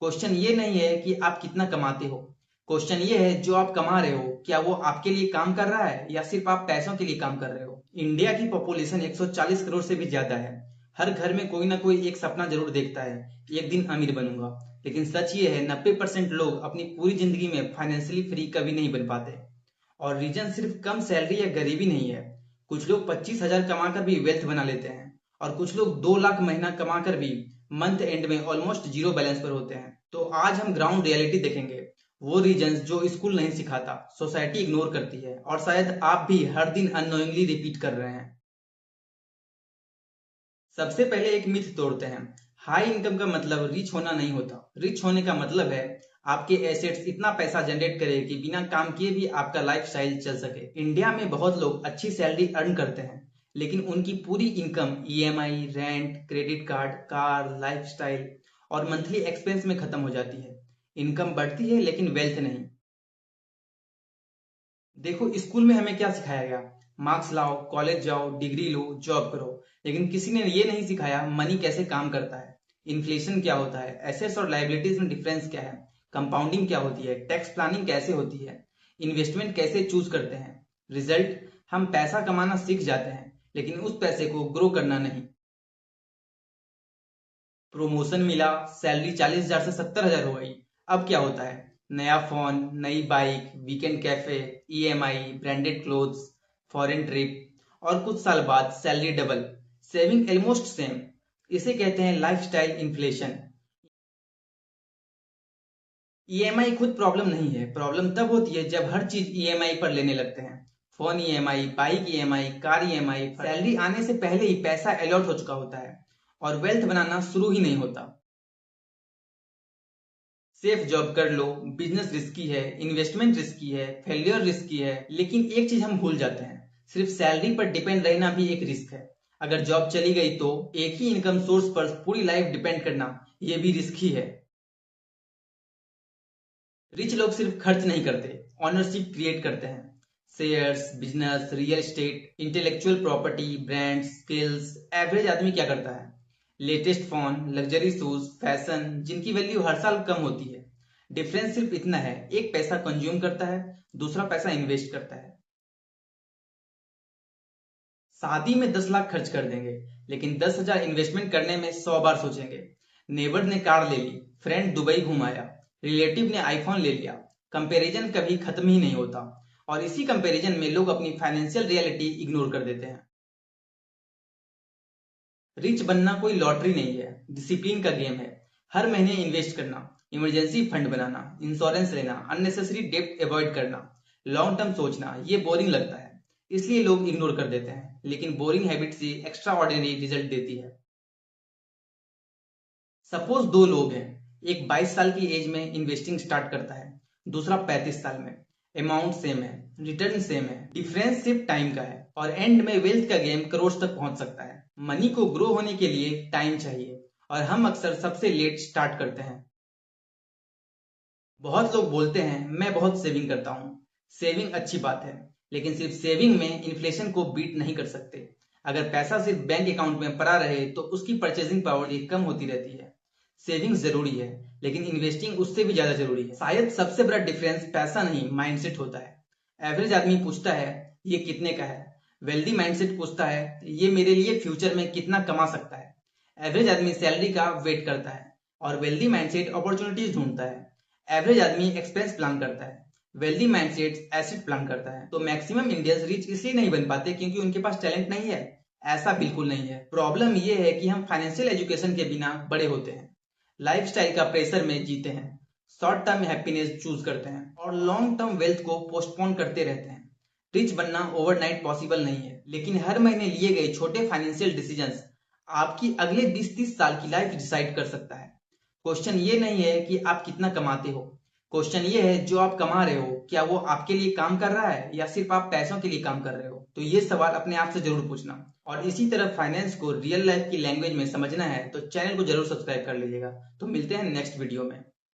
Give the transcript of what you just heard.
Question ये नहीं है कि आप कितना कमाते हो। क्वेश्चन ये है जो आप कमा रहे हो क्या वो आपके लिए काम कर रहा है या सिर्फ आप पैसों के लिए काम कर रहे हो। इंडिया की पॉपुलेशन 140 करोड़ से भी ज्यादा है। हर घर में कोई ना कोई एक सपना जरूर देखता है, एक दिन अमीर बनूंगा। लेकिन सच ये है 90% लोग अपनी पूरी जिंदगी में फाइनेंशियली फ्री कभी नहीं बन पाते। और रीजन सिर्फ कम सैलरी या गरीबी नहीं है। कुछ लोग 25,000 कमाकर भी वेल्थ बना लेते हैं और कुछ लोग 2 लाख महीना कमाकर भी मंथ एंड में ऑलमोस्ट जीरो बैलेंस पर होते हैं। तो आज हम ग्राउंड रियलिटी देखेंगे, वो रीजंस जो स्कूल नहीं सिखाता, सोसाइटी इग्नोर करती है और शायद आप भी हर दिन अननोइंगली रिपीट कर रहे हैं। सबसे पहले एक मिथ तोड़ते हैं। हाई इनकम का मतलब रिच होना नहीं होता। रिच होने का मतलब है आपके एसेट्स इतना पैसा जनरेट करे कि बिना काम किए भी आपका लाइफस्टाइल चल सके। इंडिया में बहुत लोग अच्छी सैलरी अर्न करते हैं, लेकिन उनकी पूरी income EMI, rent, credit card, car, lifestyle और मंथली एक्सपेंस में खत्म हो जाती है। इनकम बढ़ती है लेकिन वेल्थ नहीं। देखो, स्कूल में हमें क्या सिखाया गया? मार्क्स लाओ, कॉलेज जाओ, डिग्री लो, जॉब करो। लेकिन किसी ने ये नहीं सिखाया मनी कैसे काम करता है, इन्फ्लेशन क्या होता है, एसेट्स और लाइबिलिटीज में डिफरेंस क्या है, कंपाउंडिंग क्या होती है, टैक्स प्लानिंग कैसे होती है, इन्वेस्टमेंट कैसे चूज करते हैं। रिजल्ट, हम पैसा कमाना सीख जाते हैं लेकिन उस पैसे को ग्रो करना नहीं। प्रमोशन मिला, सैलरी 40,000 से 70,000 हो गई। अब क्या होता है? नया फोन, नई bike, weekend cafe, EMI, branded clothes, foreign trip और कुछ साल बाद salary double, saving almost same. इसे कहते हैं लाइफस्टाइल इन्फ्लेशन। ईएमआई खुद प्रॉब्लम नहीं है, प्रॉब्लम तब होती है जब हर चीज ईएमआई पर लेने लगते हैं। Phone EMI, bike EMI, car EMI. Salary आने से पहले ही पैसा अलॉट हो चुका होता है और वेल्थ बनाना शुरू ही नहीं होता। सेफ जॉब कर लो, बिजनेस रिस्की है, इन्वेस्टमेंट रिस्की है, फेलियर रिस्की है। लेकिन एक चीज हम भूल जाते हैं, सिर्फ सैलरी पर डिपेंड रहना भी एक रिस्क है। अगर जॉब चली गई तो एक ही इनकम सोर्स पर पूरी लाइफ डिपेंड करना, ये भी रिस्क ही है। रिच लोग सिर्फ खर्च नहीं करते, ऑनरशिप क्रिएट करते हैं। Shares, business, real estate, intellectual property, brand, skills. Average आदमी क्या करता है? Latest phone, luxury shoes, fashion, जिनकी वैल्यू हर साल कम होती है। डिफरेंस सिर्फ इतना है, एक पैसा कंज्यूम करता है, दूसरा पैसा इन्वेस्ट करता है। शादी में 10 लाख खर्च कर देंगे, लेकिन 10,000 इन्वेस्टमेंट करने में 100 बार सोचेंगे। नेबर ने कार ले ली, फ्रेंड दुबई घुमाया, रिलेटिव ने आईफोन ले लिया। कंपैरिजन कभी खत्म ही नहीं होता और इसी कंपैरिजन में लोग अपनी फाइनेंशियल रियलिटी इग्नोर कर देते हैं। रिच बनना कोई लॉटरी नहीं है, डिसिप्लिन का गेम है। हर महीने इन्वेस्ट करना, इमरजेंसी फंड बनाना, इंश्योरेंस लेना, अननेसेसरी डेब्ट अवॉइड करना, लॉन्ग टर्म सोचना। ये बोरिंग लगता है इसलिए लोग इग्नोर कर देते हैं, लेकिन बोरिंग हैबिट्स ही एक्स्ट्रा ऑर्डिनरी रिजल्ट देती है। सपोज दो लोग हैं, एक 22 साल की एज में इन्वेस्टिंग स्टार्ट करता है, दूसरा 35 साल में। अमाउंट सेम है, रिटर्न सेम है, डिफरेंस सिर्फ टाइम का है और एंड में वेल्थ का गेम करोड़ तक पहुंच सकता है। मनी को ग्रो होने के लिए टाइम चाहिए और हम अक्सर सबसे लेट स्टार्ट करते हैं। बहुत लोग बोलते हैं मैं बहुत सेविंग करता हूँ। सेविंग अच्छी बात है, लेकिन सिर्फ सेविंग में इन्फ्लेशन को बीट नहीं कर सकते। अगर पैसा सिर्फ बैंक अकाउंट में पड़ा रहे तो उसकी परचेजिंग पावर कम होती रहती है। सेविंग्स जरूरी है, लेकिन इन्वेस्टिंग उससे भी ज्यादा जरूरी है। शायद सबसे बड़ा डिफरेंस पैसा नहीं, माइंडसेट होता है। एवरेज आदमी पूछता है ये कितने का है, वेल्दी माइंडसेट पूछता है ये मेरे लिए फ्यूचर में कितना कमा सकता है। एवरेज आदमी सैलरी का वेट करता है और वेल्दी माइंडसेट अपॉर्चुनिटीज ढूंढता है। एवरेज आदमी एक्सपेंस प्लान करता है, वेल्दी माइंडसेट एसेट प्लान करता है। तो मैक्सिमम इंडियंस रिच इसलिए नहीं बन पाते क्योंकि उनके पास टैलेंट नहीं है। ऐसा बिल्कुल नहीं है। प्रॉब्लम यह है कि हम फाइनेंशियल एजुकेशन के बिना बड़े होते हैं, लाइफस्टाइल का प्रेशर में जीते हैं, शॉर्ट टर्म हैप्पीनेस चूज करते हैं और लॉन्ग टर्म वेल्थ को पोस्टपोन करते रहते हैं। रिच बनना ओवरनाइट पॉसिबल नहीं है, लेकिन हर महीने लिए गए छोटे फाइनेंशियल डिसीजंस आपकी अगले 20-30 साल की लाइफ डिसाइड कर सकता है। क्वेश्चन ये नहीं है कि आप कितना कमाते हो, क्वेश्चन ये है जो आप कमा रहे हो क्या वो आपके लिए काम कर रहा है या सिर्फ आप पैसों के लिए काम कर रहे हो। तो ये सवाल अपने आप से जरूर पूछना। और इसी तरह फाइनेंस को रियल लाइफ की लैंग्वेज में समझना है तो चैनल को जरूर सब्सक्राइब कर लीजिएगा। तो मिलते हैं नेक्स्ट वीडियो में।